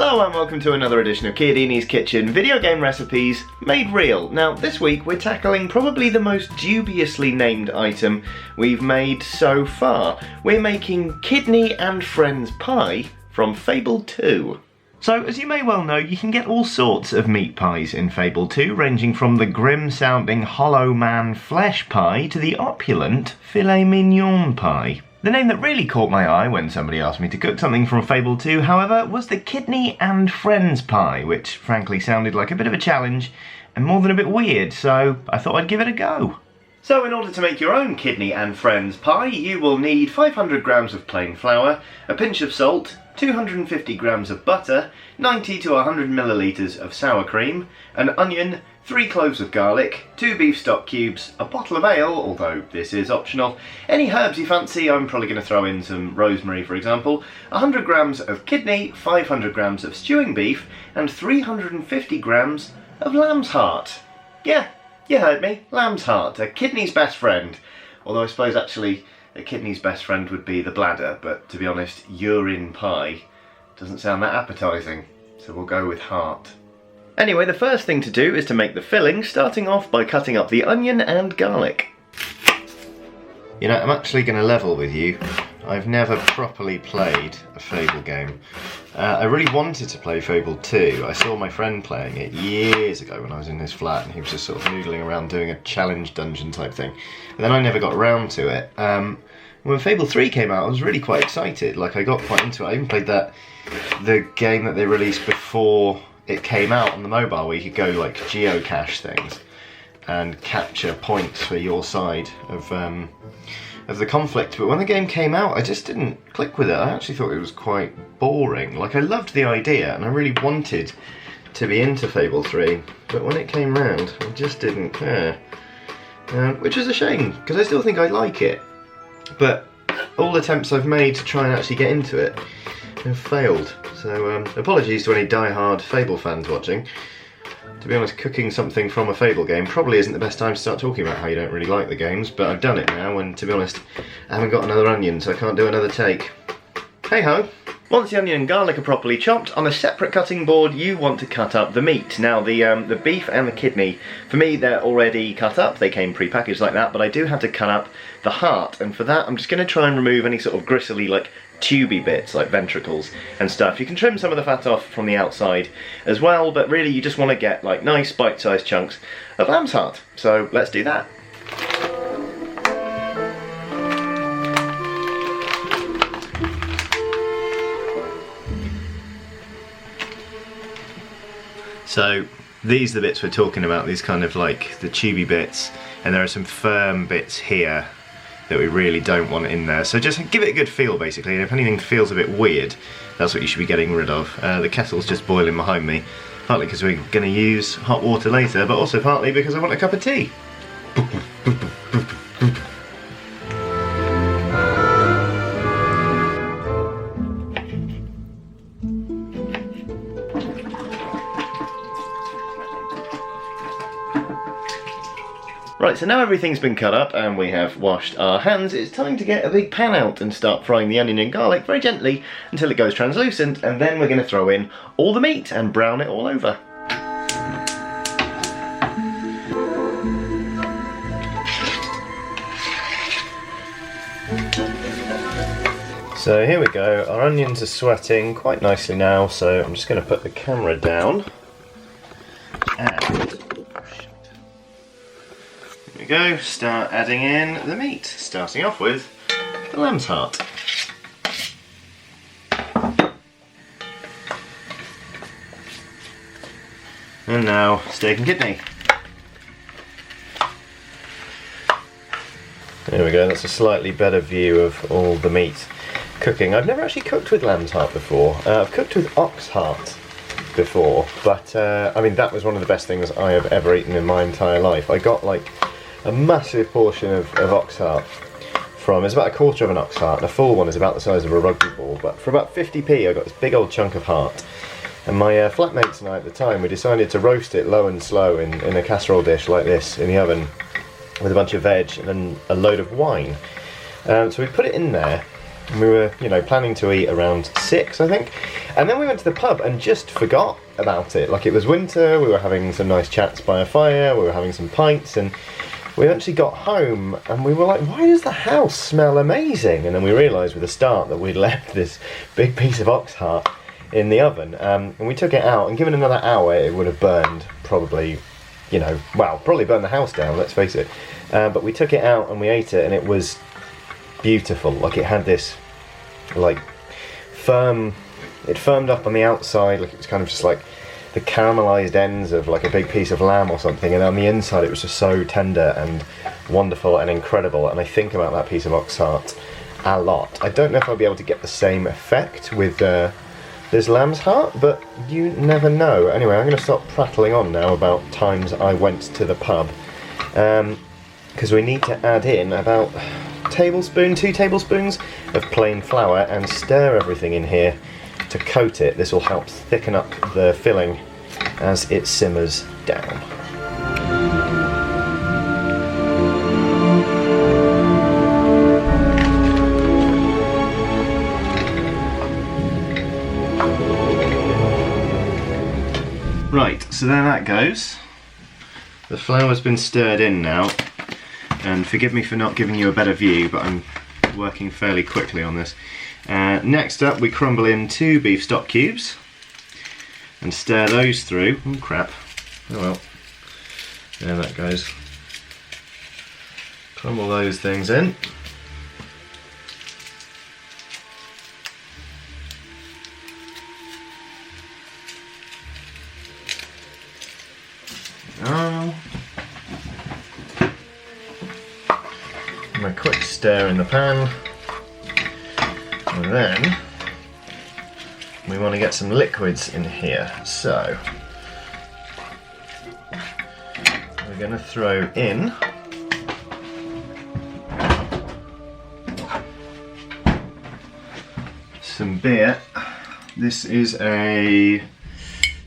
Hello and welcome to another edition of Chiodini's Kitchen, video game recipes made real. Now this week we're tackling probably the most dubiously named item we've made so far. We're making kidney and friends pie from Fable 2. So, as you may well know, you can get all sorts of meat pies in Fable 2, ranging from the grim-sounding Hollow Man flesh pie to the opulent filet mignon pie. The name that really caught my eye when somebody asked me to cook something from Fable 2, however, was the kidney and friends pie, which frankly sounded like a bit of a challenge and more than a bit weird, so I thought I'd give it a go. So in order to make your own kidney and friends pie, you will need 500 grams of plain flour, a pinch of salt, 250 grams of butter, 90 to 100 millilitres of sour cream, an onion, 3 cloves of garlic, 2 beef stock cubes, a bottle of ale, although this is optional, any herbs you fancy. I'm probably going to throw in some rosemary for example, 100 grams of kidney, 500 grams of stewing beef, and 350 grams of lamb's heart. Yeah, you heard me, lamb's heart, a kidney's best friend. Although I suppose actually a kidney's best friend would be the bladder, but to be honest, urine pie doesn't sound that appetising, so we'll go with heart. Anyway, the first thing to do is to make the filling, starting off by cutting up the onion and garlic. You know, I'm actually going to level with you. I've never properly played a Fable game. I really wanted to play Fable 2. I saw my friend playing it years ago when I was in his flat and he was just sort of noodling around doing a challenge dungeon type thing. And then I never got around to it. When Fable 3 came out, I was really quite excited. Like, I got quite into it. I even played the game that they released before it came out on the mobile, where you could go like geocache things and capture points for your side of the conflict. But when the game came out, I just didn't click with it. I actually thought it was quite boring. Like, I loved the idea and I really wanted to be into Fable 3, but when it came round, I just didn't care. Which is a shame, because I still think I like it. But all attempts I've made to try and actually get into it have failed. So apologies to any die-hard Fable fans watching. To be honest, cooking something from a Fable game probably isn't the best time to start talking about how you don't really like the games, but I've done it now, and to be honest, I haven't got another onion, so I can't do another take. Hey-ho! Once the onion and garlic are properly chopped, on a separate cutting board you want to cut up the meat. Now the beef and the kidney, for me they're already cut up, they came pre-packaged like that, but I do have to cut up the heart, and for that I'm just going to try and remove any sort of gristly, like tubey bits, like ventricles and stuff. You can trim some of the fat off from the outside as well, but really you just want to get like nice bite-sized chunks of lamb's heart. So let's do that. So these are the bits we're talking about, these kind of like the tubey bits, and there are some firm bits here that we really don't want in there. So just give it a good feel basically, and if anything feels a bit weird, that's what you should be getting rid of. The kettle's just boiling behind me, partly because we're going to use hot water later, but also partly because I want a cup of tea. Right, so now everything's been cut up and we have washed our hands, it's time to get a big pan out and start frying the onion and garlic very gently until it goes translucent, and then we're going to throw in all the meat and brown it all over. So here we go, our onions are sweating quite nicely now, so I'm just going to put the camera down and go, start adding in the meat, starting off with the lamb's heart. And now steak and kidney. There we go, that's a slightly better view of all the meat cooking. I've never actually cooked with lamb's heart before. I've cooked with ox heart before, but I mean, that was one of the best things I have ever eaten in my entire life. I got like a massive portion of ox heart from, it's about a quarter of an ox heart, and a full one is about the size of a rugby ball, but for about 50p I got this big old chunk of heart. And my flatmates and I at the time, we decided to roast it low and slow in a casserole dish like this in the oven with a bunch of veg and then a load of wine. So we put it in there And we were, you know, planning to eat around 6, I think. And then we went to the pub and just forgot about it. Like, it was winter, we were having some nice chats by a fire, we were having some pints, and we eventually got home and we were like, why does the house smell amazing? And then we realised with a start that we'd left this big piece of ox heart in the oven. And we took it out, and given another hour, it would have burned probably, you know, well, probably burned the house down, let's face it. But we took it out and we ate it, and it was beautiful. Like, it had this, like, it firmed up on the outside, like it was kind of just like the caramelized ends of like a big piece of lamb or something, and on the inside it was just so tender and wonderful and incredible. And I think about that piece of ox heart a lot. I don't know if I'll be able to get the same effect with this lamb's heart, but you never know. Anyway, I'm going to stop prattling on now about times I went to the pub, because we need to add in about 2 tablespoons of plain flour and stir everything in here to coat it. This will help thicken up the filling as it simmers down. Right, so there that goes. The flour's been stirred in now, and forgive me for not giving you a better view, but I'm working fairly quickly on this. Next up, we crumble in 2 beef stock cubes and stir those through. Oh crap, oh well, there that goes. Crumble those things in. And a quick stir in the pan. And then we want to get some liquids in here, so we're going to throw in some beer. This is a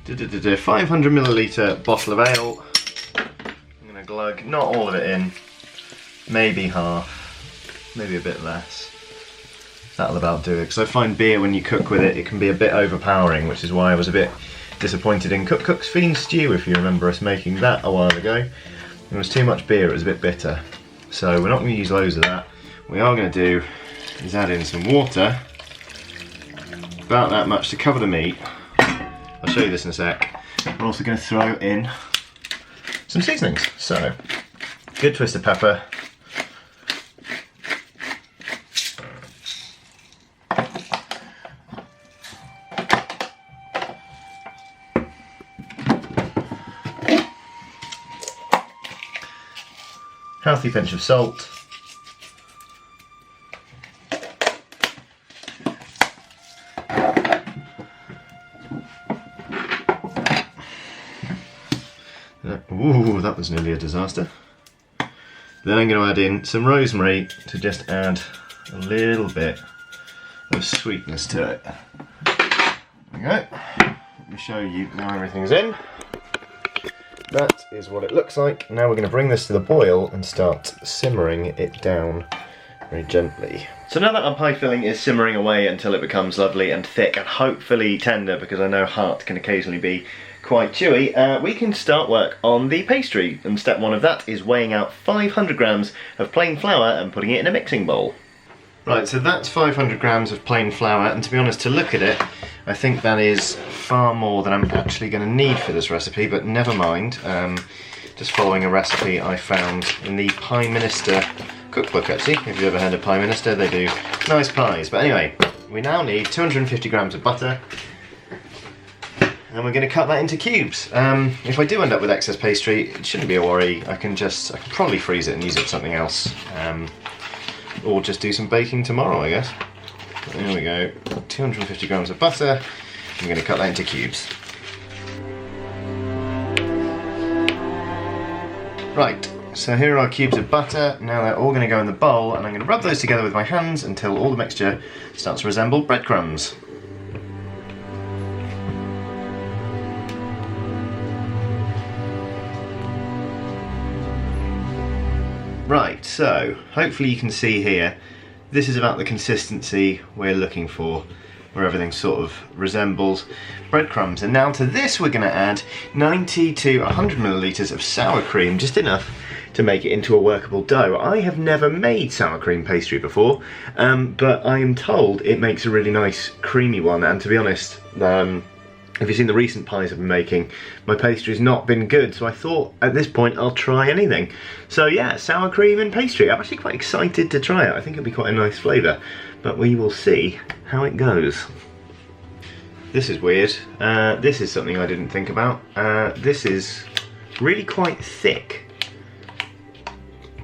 500 milliliter bottle of ale. I'm going to glug not all of it in, maybe half, maybe a bit less. That'll about do it, because I find beer, when you cook with it, it can be a bit overpowering, which is why I was a bit disappointed in Cook's Fiend Stew, if you remember us making that a while ago. There was too much beer, it was a bit bitter. So we're not going to use loads of that. What we are going to do is add in some water, about that much to cover the meat. I'll show you this in a sec. We're also going to throw in some seasonings. So, good twist of pepper, healthy pinch of salt, ooh, that was nearly a disaster. Then I'm going to add in some rosemary to just add a little bit of sweetness to it. There we go. Let me show you now everything's in. That is what it looks like. Now we're going to bring this to the boil and start simmering it down very gently. So now that our pie filling is simmering away until it becomes lovely and thick and hopefully tender, because I know heart can occasionally be quite chewy, we can start work on the pastry. And step 1 of that is weighing out 500 grams of plain flour and putting it in a mixing bowl. Right, so that's 500 grams of plain flour, and to be honest, to look at it, I think that is far more than I'm actually going to need for this recipe, but never mind. Just following a recipe I found in the Pie Minister cookbook, actually. If you've ever heard of Pie Minister, they do nice pies. But anyway, we now need 250 grams of butter, and we're going to cut that into cubes. If I do end up with excess pastry, it shouldn't be a worry. I can probably freeze it and use it for something else. Or just do some baking tomorrow, I guess. There we go, 250 grams of butter. I'm going to cut that into cubes. Right, so here are our cubes of butter. Now they're all going to go in the bowl, and I'm going to rub those together with my hands until all the mixture starts to resemble breadcrumbs. Right, so hopefully you can see here this is about the consistency we're looking for, where everything sort of resembles breadcrumbs. And now to this we're going to add 90 to 100 millilitres of sour cream, just enough to make it into a workable dough. I have never made sour cream pastry before, but I am told it makes a really nice creamy one, and to be honest, if you've seen the recent pies I've been making, my pastry's not been good, so I thought at this point I'll try anything. So yeah, sour cream and pastry. I'm actually quite excited to try it. I think it'll be quite a nice flavour, but we will see how it goes. This is weird. This is something I didn't think about. This is really quite thick.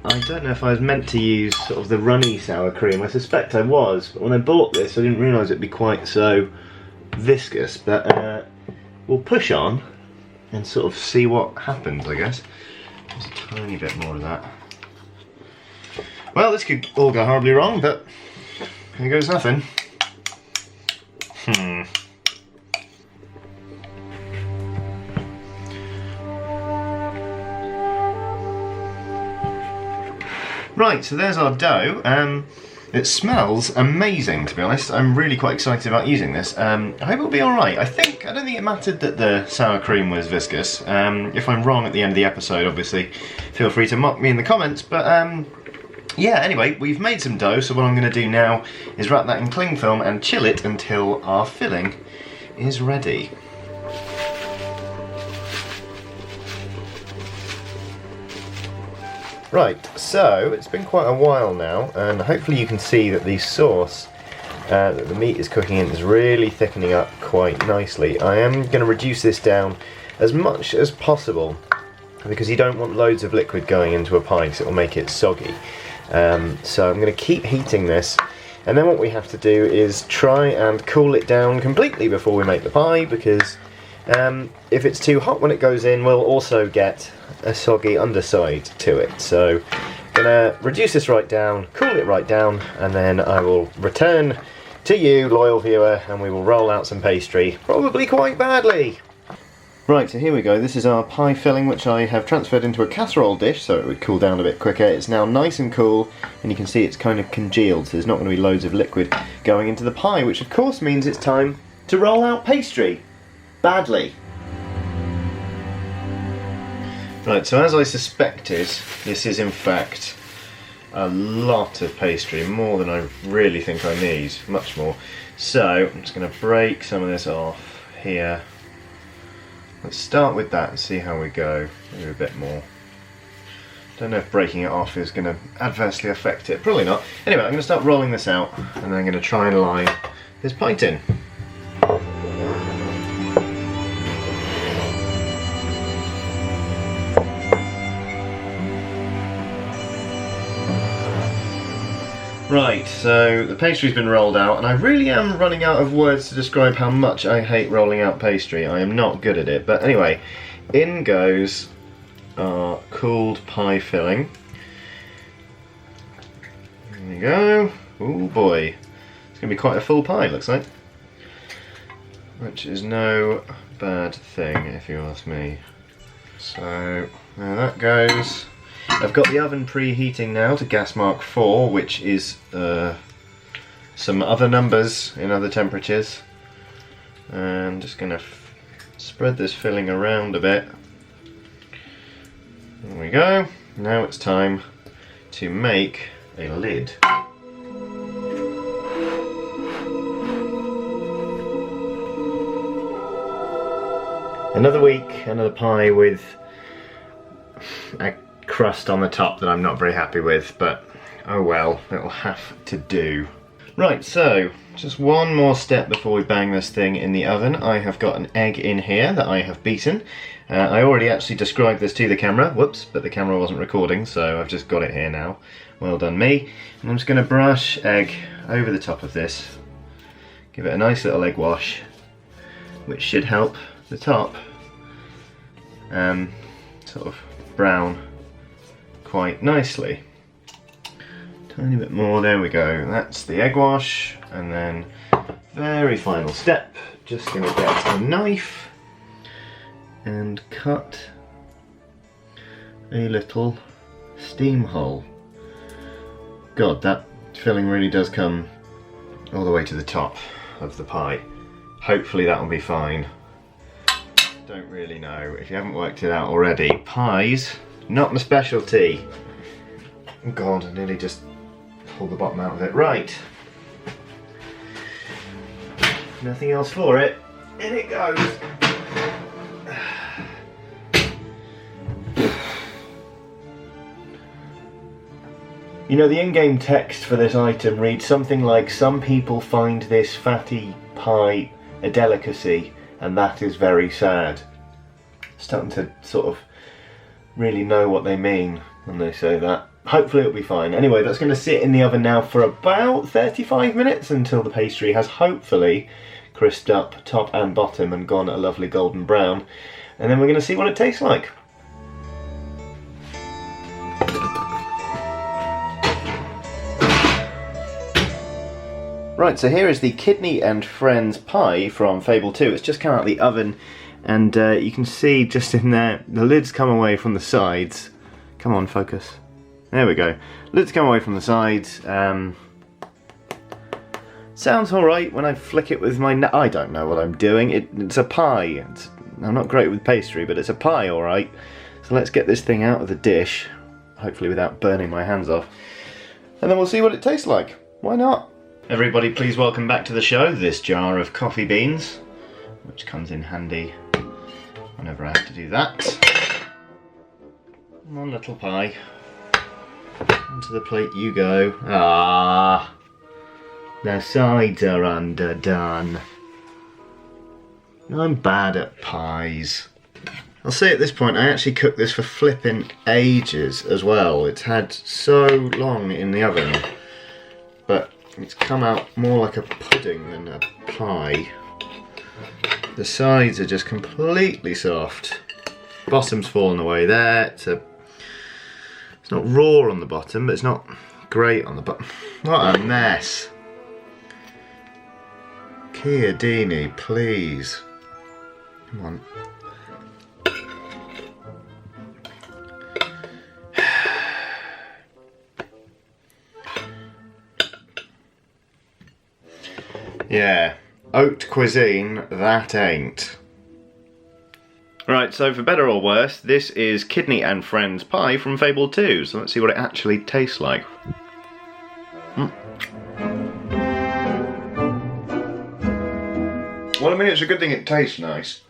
I don't know if I was meant to use sort of the runny sour cream. I suspect I was, but when I bought this I didn't realise it'd be quite so viscous. But we'll push on and sort of see what happens, I guess. Just a tiny bit more of that. Well, this could all go horribly wrong, but here goes nothing. Right, so there's our dough. It smells amazing, to be honest. I'm really quite excited about using this. I hope it'll be alright. I don't think it mattered that the sour cream was viscous. If I'm wrong at the end of the episode, obviously, feel free to mock me in the comments. But yeah, anyway, we've made some dough, so what I'm going to do now is wrap that in cling film and chill it until our filling is ready. Right, so it's been quite a while now, and hopefully you can see that the sauce that the meat is cooking in is really thickening up quite nicely. I am going to reduce this down as much as possible because you don't want loads of liquid going into a pie because it will make it soggy. So I'm going to keep heating this, and then what we have to do is try and cool it down completely before we make the pie, because if it's too hot when it goes in, we'll also get a soggy underside to it. So I'm gonna reduce this right down, cool it right down, and then I will return to you, loyal viewer, and we will roll out some pastry, probably quite badly. Right, so here we go. This is our pie filling, which I have transferred into a casserole dish so it would cool down a bit quicker. It's now nice and cool, and you can see it's kind of congealed, so there's not going to be loads of liquid going into the pie, which of course means it's time to roll out pastry. Badly. Right, so as I suspected, this is in fact a lot of pastry, more than I really think I need, much more. So I'm just going to break some of this off here. Let's start with that and see how we go. Maybe a bit more. Don't know if breaking it off is going to adversely affect it, probably not. Anyway, I'm going to start rolling this out, and then I'm going to try and line this pie tin. Right, so the pastry's been rolled out, and I really am running out of words to describe how much I hate rolling out pastry. I am not good at it, but anyway, in goes our cooled pie filling. There we go. Oh boy, it's going to be quite a full pie, looks like. Which is no bad thing, if you ask me. So, there that goes. I've got the oven preheating now to gas mark 4, which is some other numbers in other temperatures. And I'm just going to spread this filling around a bit. There we go. Now it's time to make a lid. Another week, another pie with a crust on the top that I'm not very happy with, but oh well, it'll have to do. Right, so just one more step before we bang this thing in the oven. I have got an egg in here that I have beaten. I already actually described this to the camera, whoops, but the camera wasn't recording, so I've just got it here now. Well done me. And I'm just going to brush egg over the top of this, give it a nice little egg wash, which should help the top sort of brown quite nicely. Tiny bit more, there we go. That's the egg wash, and then very final step, just going to get a knife and cut a little steam hole. God, that filling really does come all the way to the top of the pie. Hopefully that'll be fine. Don't really know. If you haven't worked it out already, pies, not my specialty. Oh God, I nearly just pulled the bottom out of it. Right. Nothing else for it. In it goes. You know, the in-game text for this item reads something like, "Some people find this fatty pie a delicacy, and that is very sad." Starting to sort of really know what they mean when they say that. Hopefully it'll be fine. Anyway, that's going to sit in the oven now for about 35 minutes until the pastry has hopefully crisped up top and bottom and gone a lovely golden brown. And then we're going to see what it tastes like. Right, so here is the Kidney and Friends pie from Fable 2. It's just come out of the oven, and you can see just in there, the lid's come away from the sides. Come on, focus. There we go. Lid's come away from the sides. Sounds alright when I flick it with my... I don't know what I'm doing. It's a pie. I'm not great with pastry, but it's a pie, alright. So let's get this thing out of the dish, hopefully without burning my hands off. And then we'll see what it tastes like. Why not? Everybody, please welcome back to the show this jar of coffee beans, which comes in handy whenever I have to do that. One little pie. Onto the plate you go. Ah, the sides are underdone. I'm bad at pies. I'll say at this point, I actually cooked this for flipping ages as well. It's had so long in the oven, but it's come out more like a pudding than a pie. The sides are just completely soft. Bottom's fallen away there. It's not raw on the bottom, but it's not great on the bottom. What a mess. Chiodini, please. Come on. Yeah, haute cuisine, that ain't. Right, so for better or worse, this is Kidney and Friends pie from Fable 2, so let's see what it actually tastes like. Well, I mean, it's a good thing it tastes nice,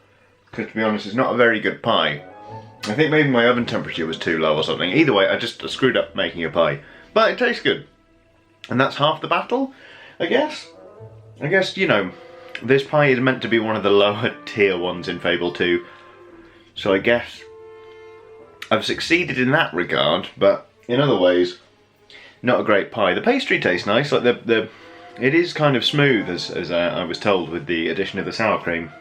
because to be honest, it's not a very good pie. I think maybe my oven temperature was too low or something. Either way, I just screwed up making a pie. But it tastes good. And that's half the battle, I guess. I guess, you know, this pie is meant to be one of the lower tier ones in Fable 2. So I guess I've succeeded in that regard, but in other ways, not a great pie. The pastry tastes nice, like it is kind of smooth, as I was told, with the addition of the sour cream.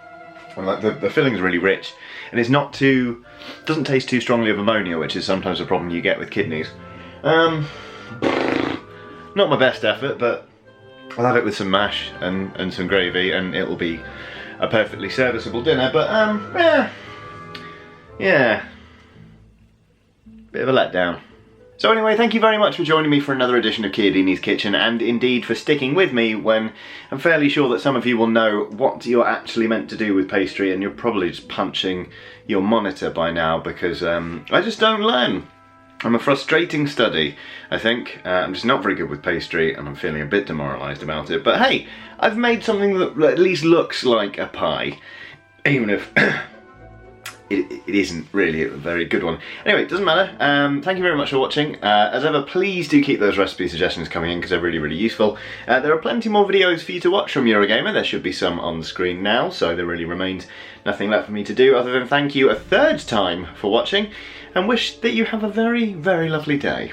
And like the filling's really rich, and it's not too, doesn't taste too strongly of ammonia, which is sometimes a problem you get with kidneys. Not my best effort, but I'll have it with some mash and some gravy, and it'll be a perfectly serviceable dinner. But yeah, bit of a letdown. So anyway, thank you very much for joining me for another edition of Chiodini's Kitchen, and indeed for sticking with me when I'm fairly sure that some of you will know what you're actually meant to do with pastry, and you're probably just punching your monitor by now because I just don't learn. I'm a frustrating study, I think. I'm just not very good with pastry, and I'm feeling a bit demoralised about it. But hey, I've made something that at least looks like a pie, even if it isn't really a very good one. Anyway, it doesn't matter. Thank you very much for watching. As ever, please do keep those recipe suggestions coming in because they're really, really useful. There are plenty more videos for you to watch from Eurogamer. There should be some on the screen now, so there really remains nothing left for me to do other than thank you a third time for watching, and wish that you have a very, very lovely day.